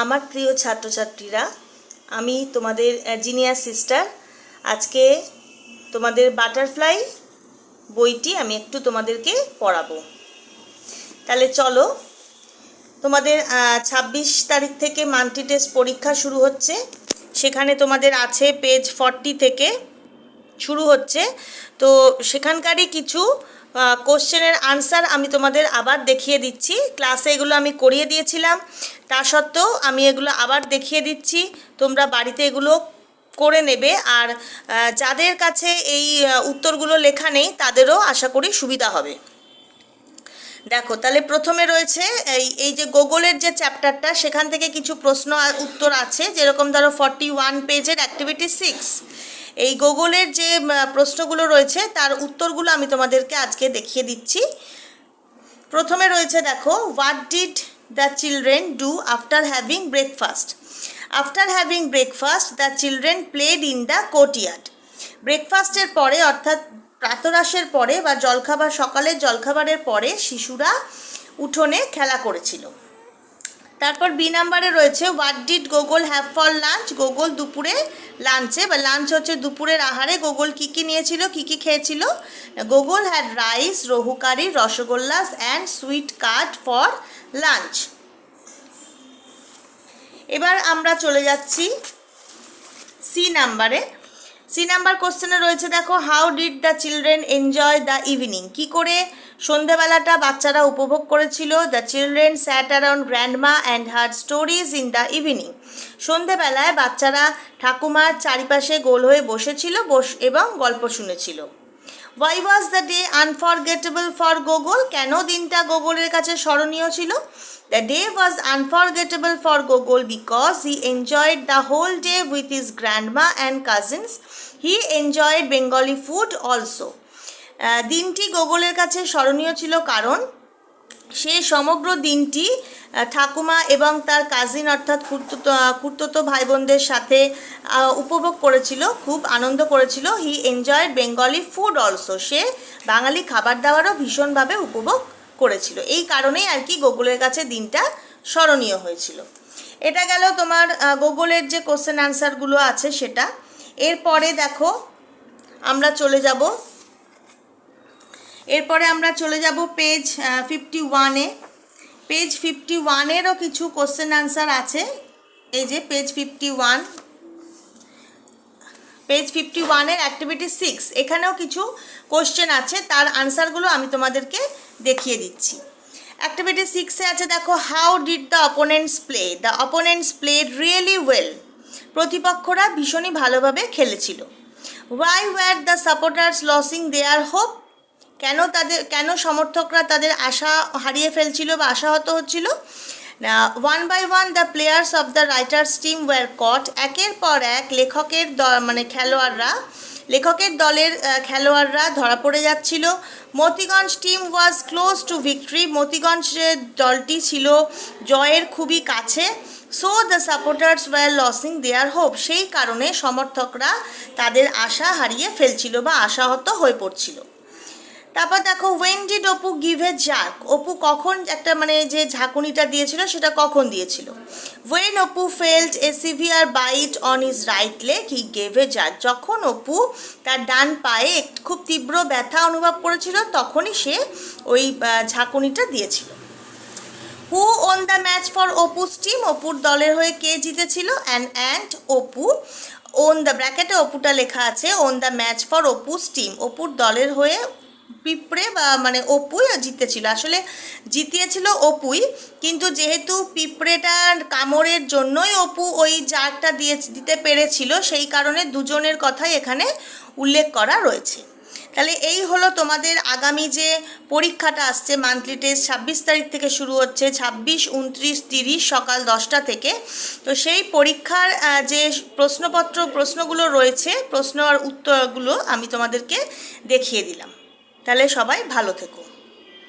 আমার প্রিয় ছাত্রছাত্রীরা, আমি তোমাদের জিনিয়াস সিস্টার। আজকে তোমাদের বাটারফ্লাই বইটি আমি একটু তোমাদেরকে পড়াবো। তাহলে চলো, তোমাদের 26 তারিখ থেকে মান্থলি টেস্ট পরীক্ষা শুরু হচ্ছে। সেখানে তোমাদের আছে পেজ 40 থেকে শুরু হচ্ছে। তো সেখানকারই কিছু কোশ্চেনের আনসার আমি তোমাদের আবার দেখিয়ে দিচ্ছি। ক্লাসে এগুলো আমি করিয়ে দিয়েছিলাম, তা সত্ত্বেও আমি এগুলো আবার দেখিয়ে দিচ্ছি। তোমরা বাড়িতে এগুলো করে নেবে। আর যাদের কাছে এই উত্তরগুলো লেখা নেই তাদেরও আশা করি সুবিধা হবে। দেখো, তাহলে প্রথমে রয়েছে এই যে গুগলের যে চ্যাপ্টারটা, সেখান থেকে কিছু প্রশ্ন উত্তর আছে। যেরকম ধরো 41 পেজের অ্যাক্টিভিটি 6, এই গুগলের যে প্রশ্নগুলো রয়েছে তার উত্তরগুলো আমি তোমাদেরকে আজকে দেখিয়ে দিচ্ছি। প্রথমে রয়েছে, দেখো, what did the children do after having breakfast? After having breakfast the children played in the courtyard. ব্রেকফাস্টের পরে, অর্থাৎ প্রাতরাশের পরে বা জলখাবার, সকালের জলখাবারের পরে শিশুরা উঠোনে খেলা করেছিল। তারপর বি নাম্বারে রয়েছে, what did Google have for lunch? Google দুপুরে লাঞ্চে বা লাঞ্চ হচ্ছে দুপুরের আহারে গুগল কী কী নিয়েছিল, কী কী খেয়েছিল? Gugul had rice, rohu curry, rasgullas and sweet curd for lunch. এবার আমরা চলে যাচ্ছি সি নাম্বারে। সি নাম্বার কোশ্চেনে রয়েছে, দেখো, how did the children enjoy the evening? কী করে সন্ধেবেলাটা বাচ্চারা উপভোগ করেছিল? The children sat around grandma and heard stories in the evening. সন্ধেবেলায় বাচ্চারা ঠাকুমার চারিপাশে গোল হয়ে বসেছিল এবং গল্প শুনেছিল। Why was the day unforgettable for Gugul? কেন দিনটা গুগলের কাছে স্মরণীয় ছিল? The day was unforgettable for Gogol because he enjoyed the whole day with his grandma and cousins. He enjoyed Bengali food also. দিনটি গুগলের কাছে স্মরণীয় ছিল কারণ সে সমগ্র দিনটি ঠাকুমা এবং তার কাজিন অর্থাৎ খুড়তুতো ভাই বোনদের সাথে উপভোগ করেছিল, খুব আনন্দ করেছিল। হি এনজয়েড বেঙ্গলি ফুড অলসো। সে বাঙালি খাবার দাবারও ভীষণভাবে উপভোগ করেছিল। এই কারণেই আর কি গুগলের কাছে দিনটা স্মরণীয় হয়েছিল। এটা গেল তোমার গুগলের যে কোশ্চেন আনসারগুলো আছে সেটা। এরপরে দেখো, আমরা চলে যাব পেজ 51-এ। পেজ 51-এরও কিছু কোশ্চেন আনসার আছে। এই যে পেজ 51-এর অ্যাক্টিভিটি 6, এখানেও কিছু কোশ্চেন আছে, তার আনসারগুলো আমি তোমাদেরকে দেখিয়ে দিচ্ছি। অ্যাক্টিভিটি 6-এ আছে, দেখো, how did the opponents play? The opponents played really well. প্রতিপক্ষরা ভীষণই ভালোভাবে খেলেছিল। Why were the supporters losing their hope? কেন সমর্থকরা তাদের আশা হারিয়ে ফেলছিল বা আশাহত হচ্ছিল? One by one the players of the writer's team were caught. একের পর এক লেখকের দলের খেলোয়াড়রা ধরা পড়ে যাচ্ছিল। Motiganj team was close to victory. মতিগঞ্জের দলটি ছিল জয়ের খুবই কাছে। So the supporters war losing their hope. সেই কারণে সমর্থকরা তাদের আশা হারিয়ে ফেলছিল বা আশাহত হয়ে পড়ছিল। তারপর দেখো, when did Apu give a jerk? Apu কখন একটা যে ঝাঁকুনিটা দিয়েছিল সেটা কখন দিয়েছিল? When Apu felt a severe bite on his right leg he gave a jerk. যখন অপু তার ডান পায়ে খুব তীব্র ব্যথা অনুভব করেছিল তখনই সে ওই ঝাঁকুনিটা দিয়েছিল। Who won the match for Apu's team? অপুর দলের হয়ে কে জিতেছিল? অ্যান্ড অপু ওন দ্য, ব্র্যাকেটে অপুটা লেখা আছে, won the match for Apu's team. অপুর দলের হয়ে পিঁপড়ে বা অপুই জিতেছিল। আসলে জিতিয়েছিল অপুই, কিন্তু যেহেতু পিঁপড়েটার কামড়ের জন্যই অপু ওই জারটা দিতে পেরেছিল, সেই কারণে দুজনের কথাই এখানে উল্লেখ করা রয়েছে। তাহলে এই হলো তোমাদের আগামী যে পরীক্ষাটা আসছে, মান্থলি টেস্ট 26 তারিখ থেকে শুরু হচ্ছে, 26, 29, 30 সকাল 10টা থেকে। তো সেই পরীক্ষার যে প্রশ্নগুলো রয়েছে, প্রশ্ন আর উত্তরগুলো আমি তোমাদেরকে দেখিয়ে দিলাম। তাহলে সবাই ভালো থেকো।